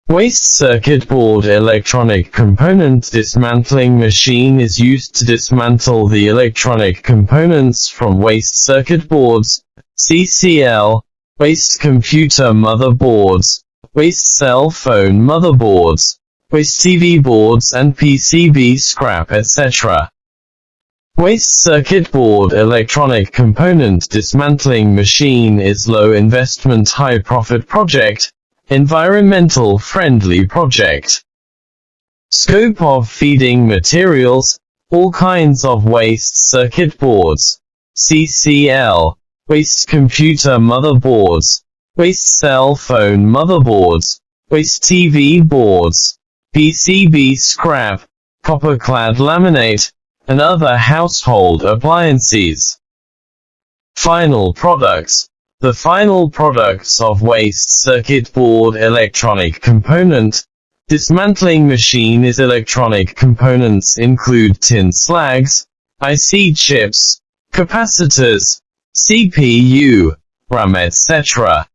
Waste circuit board electronic component dismantling machine is used to dismantle the electronic components from waste circuit boards, CCL, waste computer motherboards, waste cell phone motherboards, waste TV boards and PCB scrap etc. Waste circuit board electronic component dismantling machine is low investment high profit project, environmental friendly project. Scope of feeding materials, all kinds of waste circuit boards, CCL, waste computer motherboards, waste cell phone motherboards, waste TV boards, PCB scrap, copper-clad laminate, and other household appliances. Final products. The final products of waste circuit board electronic component dismantling machine is electronic components include tin slags, IC chips, capacitors, CPU, RAM etc.